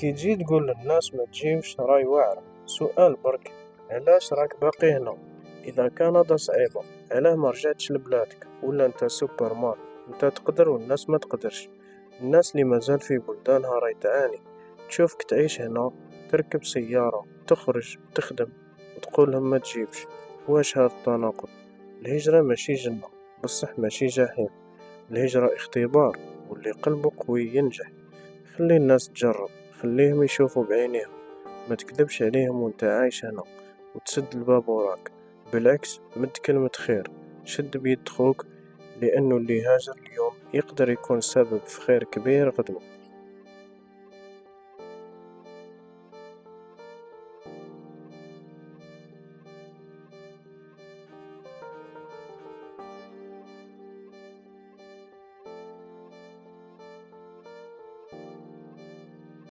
كي تجي تقول للناس ما تجيبش راي واعرة، سؤال برك، علاش راك باقي هنا؟ اذا كندا صعيبة علاه ما رجعتش لبلادك؟ ولا انت سوبرمان؟ انت تقدر والناس ما تقدرش. الناس اللي مازال في بلدانها راهي تعاني، تشوفك تعيش هنا، تركب سيارة، تخرج، تخدم، وتقولهم ما تجيبش. واش هاد التناقض؟ الهجرة ماشي جنة، بصح ماشي جحيم. الهجرة اختبار، واللي قلبه قوي ينجح. خلي الناس تجرب، خليهم يشوفوا بعينيهم، ما تكذبش عليهم وانت عايش هنا وتسد الباب وراك. بالعكس، مد كلمة خير، شد بيد خوك، لأنه اللي هاجر اليوم يقدر يكون سبب في خير كبير غدوة.